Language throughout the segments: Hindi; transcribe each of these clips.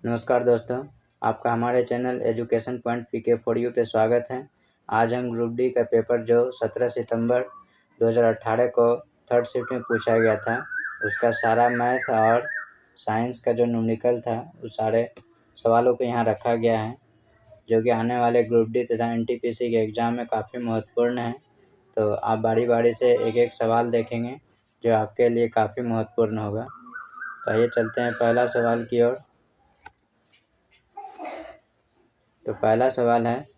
नमस्कार दोस्तों, आपका हमारे channel education point PK for you पे स्वागत है। आज हम ग्रुप डी का पेपर जो 17 सितंबर 2018 को थर्ड शिफ्ट में पूछा गया था, उसका सारा मैथ और साइंस का जो न्यूमेरिकल था उस सारे सवालों को यहाँ रखा गया है, जो कि आने वाले ग्रुप डी तथा एनटीपीसी के एग्ज़ाम में काफ़ी महत्वपूर्ण है। तो आप बारी बारी से एक एक सवाल देखेंगे जो आपके लिए काफ़ी महत्वपूर्ण होगा। तो आइए चलते हैं पहला सवाल की ओर। तो पहला सवाल है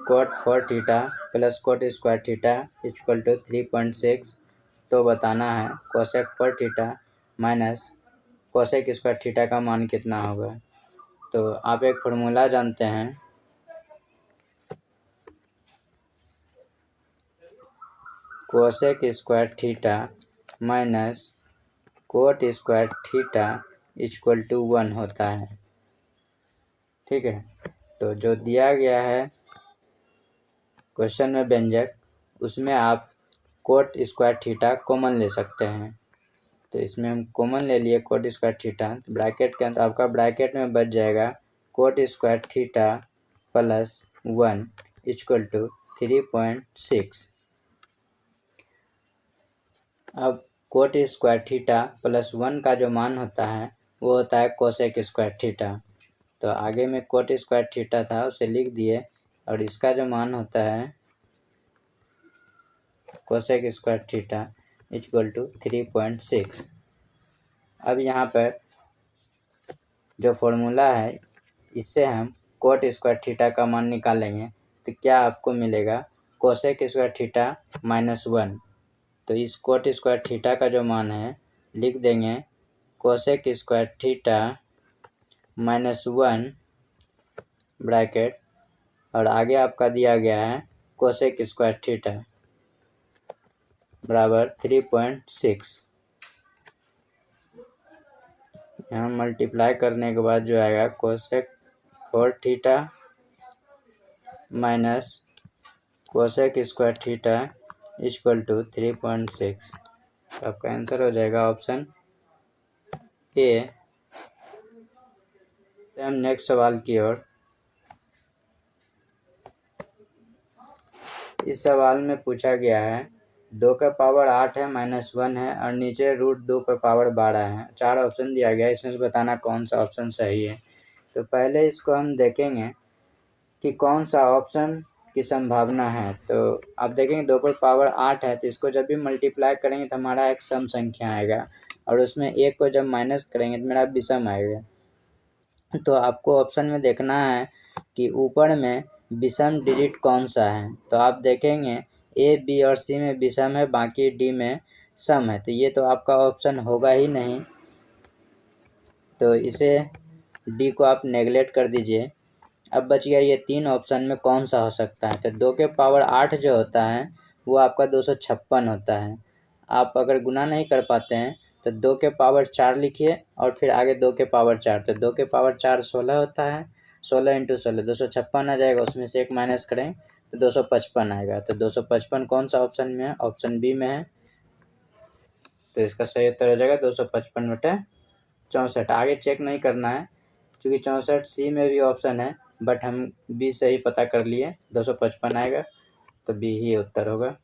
cot 4 theta plus cot square theta equal to 3.6। तो बताना है कोसेक पर theta minus cosec square theta का मान कितना होगा। तो आप एक फार्मूला जानते हैं, cosec square theta minus cot square theta equal to 1 होता है। ठीक है, तो जो दिया गया है क्वेश्चन में व्यंजक, उसमें आप कोट स्क्वायर थीटा कॉमन ले सकते हैं। तो इसमें हम कॉमन ले लिए कोट स्क्वायर थीटा, ब्रैकेट के अंदर आपका ब्रैकेट में बच जाएगा cot square theta plus 1 equal to 3.6। अब कोट स्क्वायर थीटा प्लस 1 का जो मान होता है वो होता है कोसेक स्क्वायर थीटा। तो आगे में कोट स्क्वायर थीटा था उसे लिख दिए, और इसका जो मान होता है cosec square theta equal to 3.6। अब यहाँ पर जो फॉर्मूला है इससे हम कोट स्क्वायर थीटा का मान निकालेंगे। तो क्या आपको मिलेगा, कोसेक स्क्वायर थीटा माइनस 1। तो इस कोट स्क्वायर थीटा का जो मान है लिख देंगे cosec square theta minus 1 bracket, और आगे आपका दिया गया है कोसेक स्क्वायर थीटा बराबर 3.6। यहाँ मल्टीप्लाई करने के बाद जो आएगा cosec 4 theta minus cosec square theta equal to 3.6। तो आपका आंसर हो जाएगा ऑप्शन ए। हम नेक्स्ट सवाल की ओर। इस सवाल में पूछा गया है 2 का पावर 8 है माइनस 1 है और नीचे √2 पर पावर 12 है। 4 ऑप्शन दिया गया है, इसमें से बताना कौन सा ऑप्शन सही है। तो पहले इसको हम देखेंगे कि कौन सा ऑप्शन की संभावना है। तो आप देखेंगे 2 पर पावर 8 है, तो इसको जब भी मल्टीप्लाई करेंगे तो हमारा एक सम संख्या आएगा, और उसमें एक को जब माइनस करेंगे तो मेरा विषम आएगा। तो आपको ऑप्शन में देखना है कि ऊपर में विषम डिजिट कौन सा है। तो आप देखेंगे ए, बी और सी में विषम है, बाकी डी में सम है। तो ये तो आपका ऑप्शन होगा ही नहीं, तो इसे डी को आप नेगलेक्ट कर दीजिए। अब बच गया ये 3 ऑप्शन में कौन सा हो सकता है। तो 2 के पावर 8 जो होता है वो आपका 256 होता है। आप अगर गुना नहीं कर पाते हैं तो 2 के पावर 4 लिखिए और फिर आगे 2 के पावर 4। तो 2 के पावर 4 16 होता है, 16 × 16 256 आ जाएगा, उसमें से एक माइनस करें तो 255 आएगा। तो 255 कौन सा ऑप्शन में है, ऑप्शन बी में है। तो इसका सही उत्तर हो जाएगा 255/64। आगे चेक नहीं करना है क्योंकि 64 सी में भी ऑप्शन है, बट हम बी से ही पता कर लिए 255 आएगा, तो बी ही उत्तर होगा।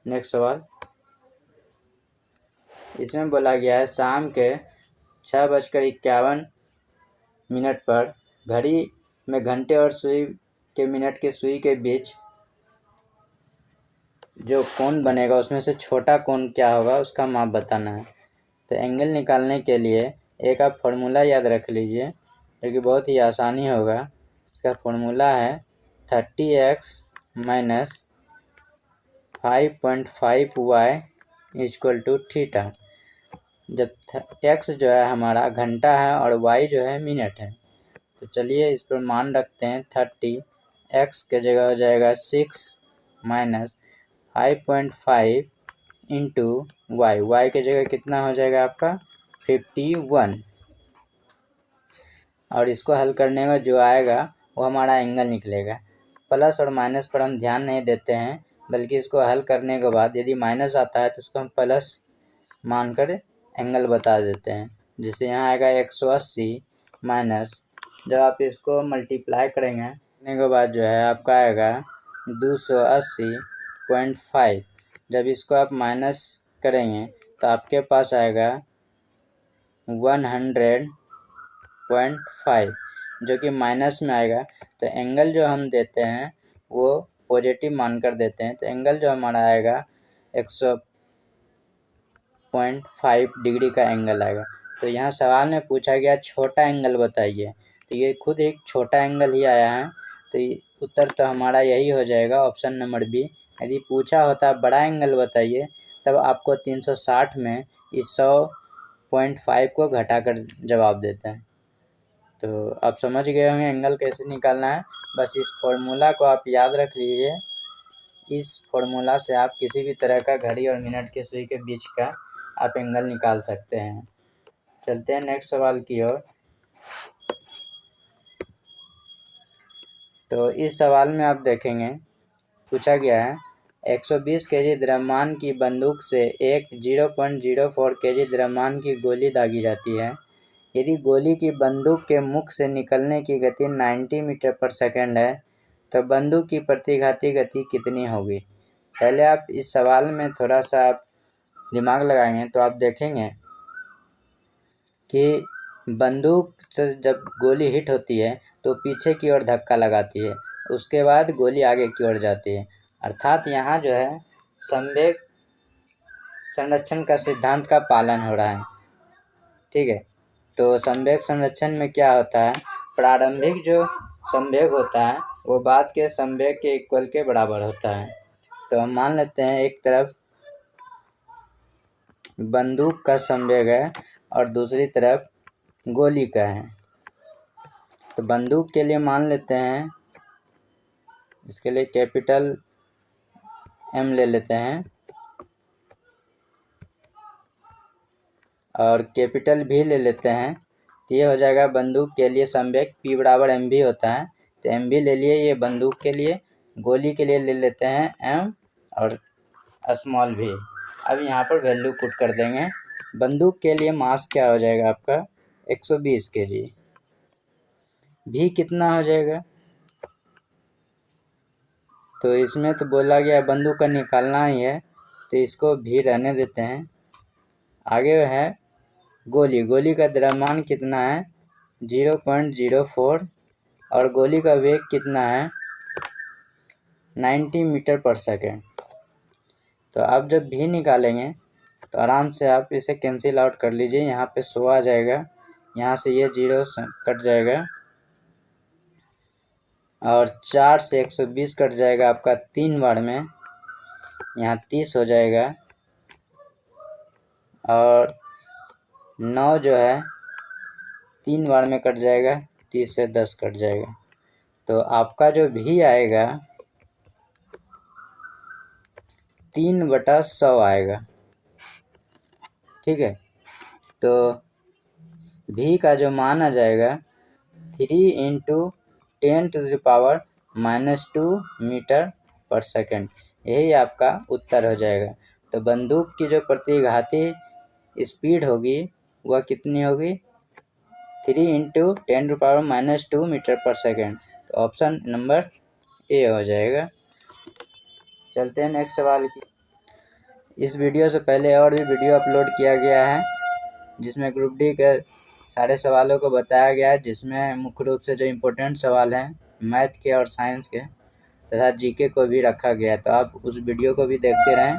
नेक्स्ट सवाल, इसमें बोला गया है शाम के 6:51 पर घड़ी में घंटे और सुई के मिनट के सुई के बीच जो कोण बनेगा उसमें से छोटा कोण क्या होगा उसका माप बताना है। तो एंगल निकालने के लिए एक आप फार्मूला याद रख लीजिए, जो कि बहुत ही आसानी होगा। इसका फार्मूला है 30x minus 5.5y equal to theta. जब x जो है हमारा घंटा है और y जो है मिनट है, तो चलिए इस पर मान रखते हैं 30। x के जगह हो जाएगा 6 माइनस 5.5 इंटू y के जगह कितना हो जाएगा आपका 51। और इसको हल करने में जो आएगा वो हमारा एंगल निकलेगा। प्लस और माइनस पर हम ध्यान नहीं देते हैं, बल्कि इसको हल करने के बाद यदि माइनस आता है तो उसको हम प्लस मानकर एंगल बता देते हैं। जिससे यहाँ आएगा 180 माइनस, जब आप इसको मल्टीप्लाई करेंगे के बाद जो है आपका आएगा 280.5। जब इसको आप माइनस करेंगे तो आपके पास आएगा 100.5, जो कि माइनस में आएगा। तो एंगल जो हम देते हैं वो पॉजिटिव मानकर देते हैं, तो एंगल जो हमारा आएगा 100.5 डिग्री का एंगल आएगा। तो यहाँ सवाल में पूछा गया छोटा एंगल बताइए, तो ये खुद एक छोटा एंगल ही आया है, तो उत्तर तो हमारा यही हो जाएगा, ऑप्शन नंबर बी। यदि पूछा होता बड़ा एंगल बताइए, तब आपको 360 में इस 100.5 को घटाकर जवाब देता है। तो आप समझ गए होंगे एंगल कैसे निकालना है। बस इस फॉर्मूला को आप याद रख लीजिए। इस फॉर्मूला से आप किसी भी तरह का घड़ी और मिनट की सुई के बीच का आप एंगल निकाल सकते हैं। चलते हैं नेक्स्ट सवाल की ओर। तो इस सवाल में आप देखेंगे पूछा गया है 120 केजी द्रव्यमान की बंदूक से एक 0.04 केजी द्रव्यमान की गोली दागी जाती है। यदि गोली की बंदूक के मुख से निकलने की गति 90 मीटर पर सेकंड है, तो बंदूक की प्रतिघाती गति कितनी होगी। पहले आप इस सवाल में थोड़ा सा आप दिमाग लगाएंगे तो आप देखेंगे कि बंदूक से जब गोली हिट होती है तो पीछे की ओर धक्का लगाती है, उसके बाद गोली आगे की ओर जाती है। अर्थात यहाँ जो है संवेग संरक्षण का सिद्धांत का पालन हो रहा है। ठीक है, तो संवेग संरक्षण में क्या होता है, प्रारंभिक जो संवेग होता है वो बाद के संवेग के इक्वल के बराबर होता है। तो हम मान लेते हैं एक तरफ बंदूक का संवेग है और दूसरी तरफ गोली का है। तो बंदूक के लिए मान लेते हैं, इसके लिए कैपिटल एम ले लेते हैं और कैपिटल भी ले लेते हैं। तो ये हो जाएगा बंदूक के लिए संवेग P बराबर एम भी होता है, तो एम भी ले लिए ये बंदूक के लिए। गोली के लिए ले लेते हैं एम और स्मॉल भी। अब यहाँ पर वैल्यू पुट कर देंगे। बंदूक के लिए मास क्या हो जाएगा आपका 120 केजी। भी कितना हो जाएगा, तो इसमें तो बोला गया बंदूक का निकालना ही है, तो इसको भी रहने देते हैं। आगे है गोली का द्रव्यमान कितना है 0.04 और गोली का वेग कितना है 90 मीटर पर सेकेंड। तो आप जब भी निकालेंगे तो आराम से आप इसे कैंसिल आउट कर लीजिए। यहाँ पे 100 आ जाएगा, यहाँ से ये 0 कट जाएगा और 4 से 120 कट जाएगा आपका 3 बार में, यहाँ 30 हो जाएगा और 9 जो है 3 बार में कट जाएगा, 30 से 10 कट जाएगा। तो आपका जो भी आएगा 3/100 आएगा। ठीक है, तो भी का जो मान आ जाएगा 3 × 10⁻⁻² मीटर पर सेकेंड, यही आपका उत्तर हो जाएगा। तो बंदूक की जो प्रतिघाती स्पीड होगी वह कितनी होगी 3 × 10⁻² मीटर पर सेकेंड। तो ऑप्शन नंबर ए हो जाएगा। चलते हैं नेक्स्ट सवाल की। इस वीडियो से पहले और भी वीडियो अपलोड किया गया है जिसमें ग्रुप डी के सारे सवालों को बताया गया है, जिसमें मुख्य रूप से जो इम्पोर्टेंट सवाल हैं मैथ के और साइंस के तथा जीके को भी रखा गया है। तो आप उस वीडियो को भी देखते रहें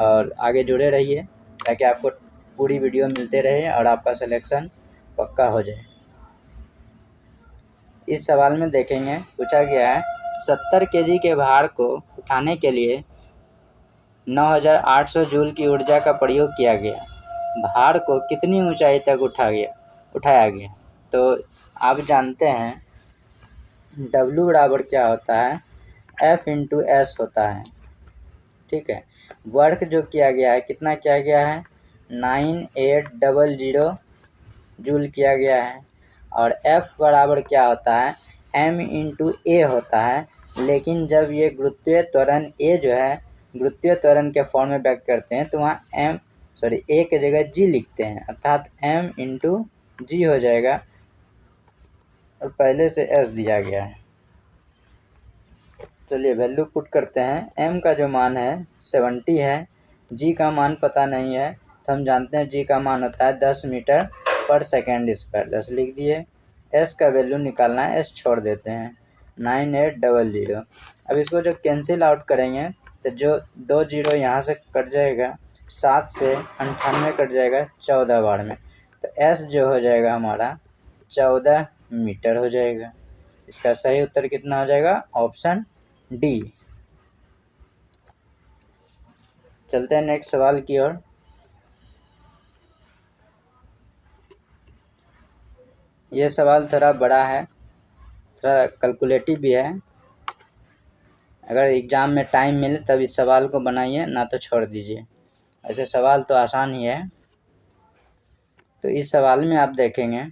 और आगे जुड़े रहिए ताकि आपको पूरी वीडियो मिलते रहे और आपका सिलेक्शन पक्का हो जाए। इस सवाल में देखेंगे पूछा गया है 70 केजी के भार को उठाने के लिए 9800 जूल की ऊर्जा का प्रयोग किया गया। भार को कितनी ऊंचाई तक उठाया गया। तो आप जानते हैं W बराबर क्या होता है F × S होता है। ठीक है, वर्क जो किया गया है कितना किया गया है 9800 जूल किया गया है और F बराबर क्या होता है M × A होता है। लेकिन जब ये गुरुत्वीय त्वरण A जो है गुरुत्वीय त्वरण के फॉर्म में व्यक्त करते हैं तो वहाँ सॉरी ए के जगह जी लिखते हैं, अर्थात m इंटू जी हो जाएगा, और पहले से s दिया गया है। चलिए वैल्यू पुट करते हैं। m का जो मान है 70 है, g का मान पता नहीं है, तो हम जानते हैं g का मान होता है 10 मीटर पर सेकेंड स्क्वायर, 10 लिख दिए। s का वैल्यू निकालना है, s छोड़ देते हैं, 9800। अब इसको जब कैंसिल आउट करेंगे तो जो 2 जीरो यहाँ से कट जाएगा, 7 से 98 कट जाएगा 14 बार में, तो s जो हो जाएगा हमारा 14 मीटर हो जाएगा। इसका सही उत्तर कितना हो जाएगा? Option D. चलते हैं नेक्स्ट सवाल की ओर। ये सवाल थोड़ा बड़ा है, थोड़ा कैलकुलेटिव भी है। अगर एग्ज़ाम में टाइम मिले तब इस सवाल को बनाइए, ना तो छोड़ दीजिए। ऐसे सवाल तो आसान ही है। तो इस सवाल में आप देखेंगे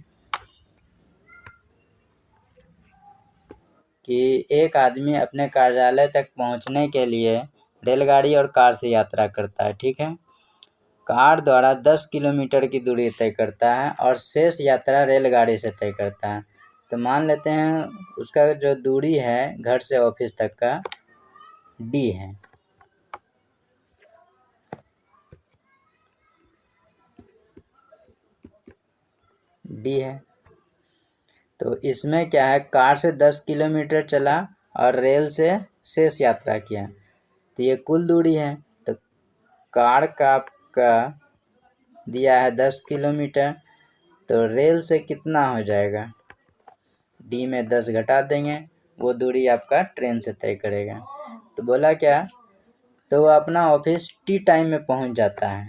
कि एक आदमी अपने कार्यालय तक पहुंचने के लिए रेलगाड़ी और कार से यात्रा करता है, ठीक है। कार द्वारा 10 किलोमीटर की दूरी तय करता है और शेष यात्रा रेलगाड़ी से तय करता है। तो मान लेते हैं उसका जो दूरी है घर से ऑफिस तक का डी है। डी है तो इसमें क्या है, कार से 10 किलोमीटर चला और रेल से शेष यात्रा किया, तो ये कुल दूरी है। तो कार का आपका दिया है 10 किलोमीटर, तो रेल से कितना हो जाएगा, डी में 10 घटा देंगे, वो दूरी आपका ट्रेन से तय करेगा। तो बोला क्या, तो वो अपना ऑफिस टी टाइम में पहुंच जाता है।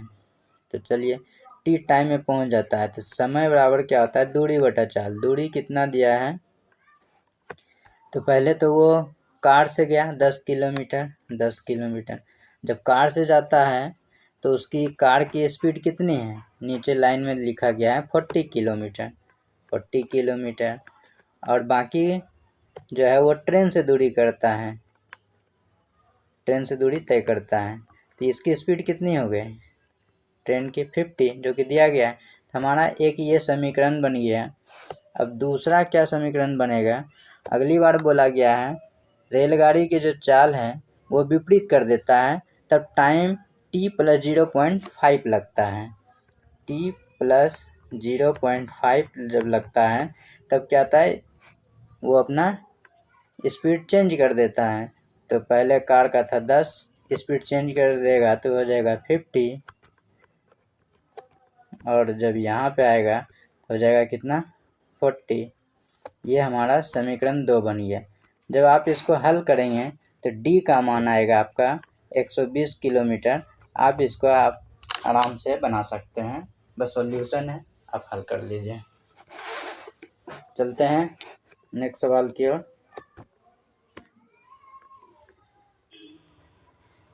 तो चलिए टी टाइम में पहुंच जाता है, तो समय बराबर क्या होता है, दूरी बटा चाल। दूरी कितना दिया है, तो पहले तो वो कार से गया 10 किलोमीटर, 10 किलोमीटर। जब कार से जाता है तो उसकी कार की स्पीड कितनी है, नीचे लाइन में लिखा गया है 40 किलोमीटर, 40 किलोमीटर। और बाकी जो है वो ट्रेन से दूरी करता है, ट्रेन से दूरी तय करता है, तो इसकी स्पीड कितनी हो गई, ट्रेन की 50, जो कि दिया गया है। तो हमारा एक ये समीकरण बन गया। अब दूसरा क्या समीकरण बनेगा, अगली बार बोला गया है रेलगाड़ी की जो चाल है वो विपरीत कर देता है, तब टाइम t प्लस 0.5 लगता है। t प्लस 0.5 जब लगता है तब क्या आता है, वो अपना स्पीड चेंज कर देता है। तो पहले कार का था 10, स्पीड चेंज कर देगा तो हो जाएगा 50, और जब यहाँ पे आएगा तो हो जाएगा कितना, 40। ये हमारा समीकरण 2 बन गया। जब आप इसको हल करेंगे तो डी का मान आएगा आपका 120 किलोमीटर। आप इसको आप आराम से बना सकते हैं, बस सॉल्यूशन है, आप हल कर लीजिए। चलते हैं नेक्स्ट सवाल की ओर।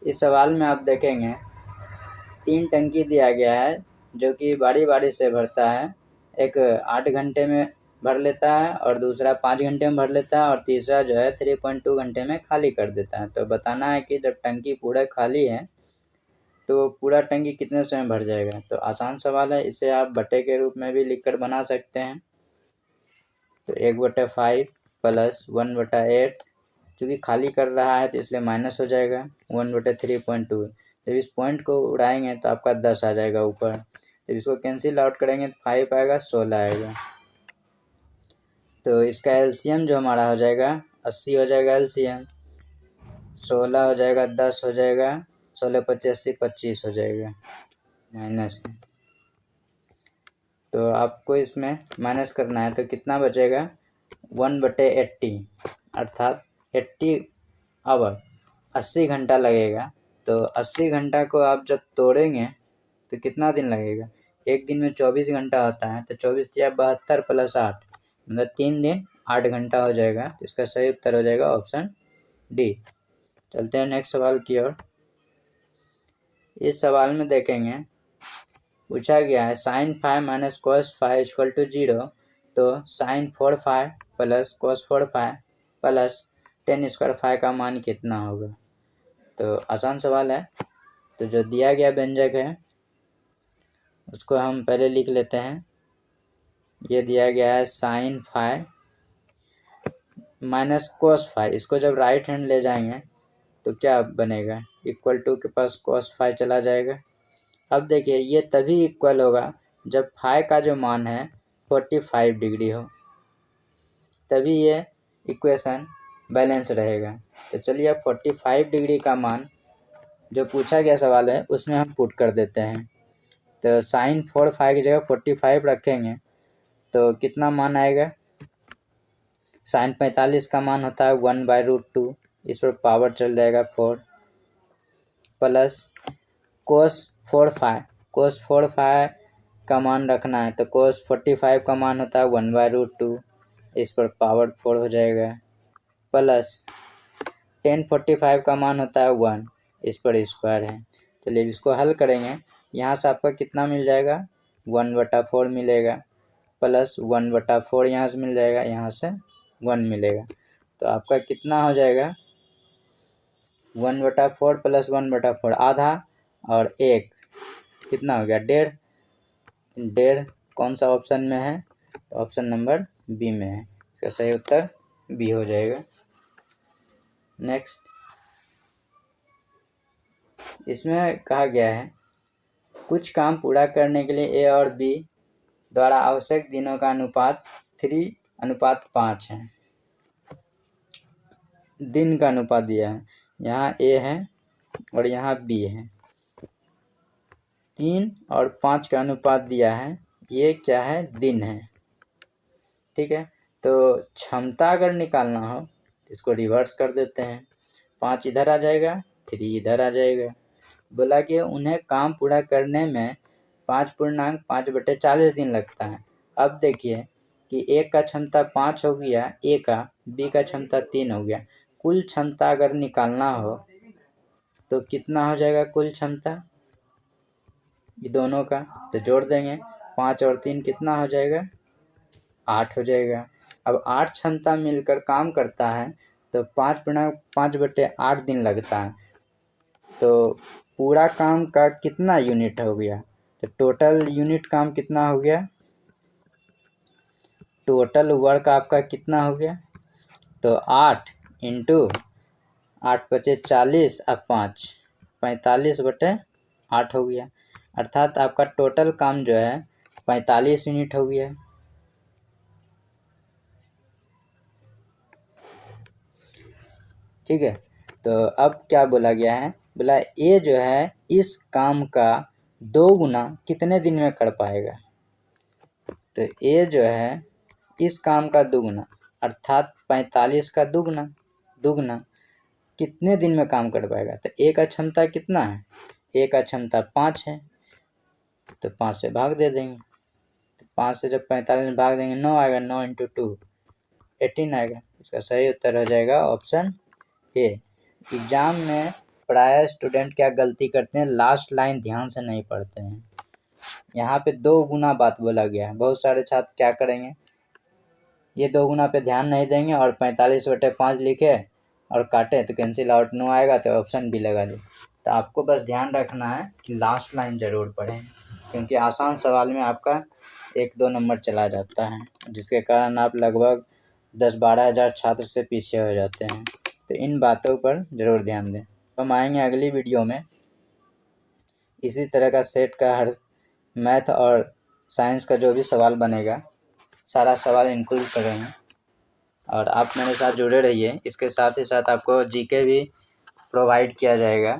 इस सवाल में आप देखेंगे 3 टंकी दिया गया है जो कि बारी बारी से भरता है। एक 8 घंटे में भर लेता है, और दूसरा 5 घंटे में भर लेता है, और तीसरा जो है 3.2 घंटे में खाली कर देता है। तो बताना है कि जब टंकी पूरा खाली है तो पूरा टंकी कितने समय भर जाएगा। तो आसान सवाल है, इसे आप बटे के रूप में भी लिखकर बना सकते हैं। तो 1/5 प्लस 1/8, चूँकि खाली कर रहा है तो इसलिए माइनस हो जाएगा 1/3.2। जब इस पॉइंट को उड़ाएंगे तो आपका 10 आ जाएगा ऊपर। जब इसको कैंसिल आउट करेंगे तो 5 आएगा, 16 आएगा। तो इसका एलसीएम जो हमारा हो जाएगा 80 हो जाएगा एलसीएम, 16 हो जाएगा, 10 हो जाएगा, 16 × 25 25 हो जाएगा माइनस। तो आपको इसमें माइनस करना है, तो कितना बचेगा, 1/80, अर्थात 80 आवर, 80 घंटा लगेगा। तो 80 घंटा को आप जब तोड़ेंगे तो कितना दिन लगेगा, एक दिन में 24 घंटा होता है, तो 24 या 72 प्लस 8, मतलब 3 दिन 8 घंटा हो जाएगा। तो इसका सही उत्तर हो जाएगा ऑप्शन डी। चलते हैं नेक्स्ट सवाल की ओर। इस सवाल में देखेंगे पूछा गया है sin 5 minus cos 5 equal to 0, तो sin 4 5 plus cos 4 5 plus tan square 5 का मान कितना होगा। तो आसान सवाल है। तो जो दिया गया व्यंजक है उसको हम पहले लिख लेते हैं। ये दिया गया है sine phi minus cos phi. इसको जब राइट हैंड ले जाएंगे तो क्या बनेगा, इक्वल टू के पास कोस फाई चला जाएगा। अब देखिए ये तभी इक्वल होगा जब फाई का जो मान है 45 डिग्री हो, तभी ये इक्वेशन बैलेंस रहेगा। तो चलिए अब 45 डिग्री का मान जो पूछा गया सवाल है उसमें हम पुट कर देते हैं। तो साइन 45 की जगह 45 रखेंगे तो कितना मान आएगा, साइन 45 का मान होता है 1/√2, इस पर पावर चल जाएगा 4, प्लस कोस 45 का मान रखना है तो कोस 45 का मान होता है 1/√2, इस पर पावर 4 हो जाएगा, प्लस टेन 45 का मान होता है 1, इस पर स्क्वायर है। चलिए इसको हल करेंगे, यहाँ से आपका कितना मिल जाएगा 1/4 मिलेगा, प्लस 1/4 यहाँ से मिल जाएगा, यहाँ से 1 मिलेगा। तो आपका कितना हो जाएगा 1/4 प्लस 1/4 आधा और 1 कितना हो गया 1.5 कौन सा ऑप्शन में है, तो ऑप्शन नंबर बी में है। इसका सही उत्तर बी हो जाएगा। नेक्स्ट, इसमें कहा गया है कुछ काम पूरा करने के लिए ए और बी द्वारा आवश्यक दिनों का अनुपात 3:5 है। दिन का अनुपात दिया है, यहाँ ए है और यहाँ बी है, 3 और 5 का अनुपात दिया है, ये क्या है दिन है। ठीक है, तो क्षमता अगर निकालना हो तो इसको रिवर्स कर देते हैं, 5 इधर आ जाएगा 3 इधर आ जाएगा। बोला कि उन्हें काम पूरा करने में 5.5/40 दिन लगता है। अब देखिए कि ए का क्षमता 5 हो गया ए का, बी का क्षमता 3 हो गया। कुल क्षमता अगर निकालना हो तो कितना हो जाएगा कुल क्षमता, ये दोनों का तो जोड़ देंगे, 5 और 3 कितना हो जाएगा 8 हो जाएगा। अब 8 क्षमता मिलकर काम करता है तो 5.5/8 दिन लगता है। तो पूरा काम का कितना यूनिट हो गया, तो टोटल यूनिट काम कितना हो गया, टोटल वर्क आपका कितना हो गया, तो 8 इंटू 8×5 = 5 45/8 हो गया, अर्थात आपका टोटल काम जो है 45 यूनिट हो गया। ठीक है, तो अब क्या बोला गया है, बोला ए जो है इस काम का 2 गुना कितने दिन में कर पाएगा। तो ए जो है इस काम का 2 गुना अर्थात 45 का दुगना कितने दिन में काम कर पाएगा। तो ए का क्षमता कितना है, ए का क्षमता 5 है, तो 5 से भाग दे देंगे, तो 5 से जब 45 में भाग देंगे 9 आएगा, 9 × 2 18 आएगा। इसका सही उत्तर हो जाएगा ऑप्शन ए। एग्जाम में प्रायः स्टूडेंट क्या गलती करते हैं, लास्ट लाइन ध्यान से नहीं पढ़ते हैं। यहाँ पे 2 गुना बात बोला गया है, बहुत सारे छात्र क्या करेंगे, ये 2 गुना पे ध्यान नहीं देंगे और 45/5 लिखे और काटे तो कैंसिल आउट 9 आएगा तो ऑप्शन बी लगा दे। तो आपको बस ध्यान रखना है कि लास्ट लाइन ज़रूर पढ़ें, क्योंकि आसान सवाल में आपका 1-2 नंबर चला जाता है, जिसके कारण आप लगभग 10-12 हज़ार छात्र से पीछे हो जाते हैं। तो इन बातों पर ज़रूर ध्यान दें। हम आएंगे अगली वीडियो में इसी तरह का सेट का हर मैथ और साइंस का जो भी सवाल बनेगा सारा सवाल इंक्लूड करेंगे, और आप मेरे साथ जुड़े रहिए। इसके साथ ही साथ आपको जीके भी प्रोवाइड किया जाएगा।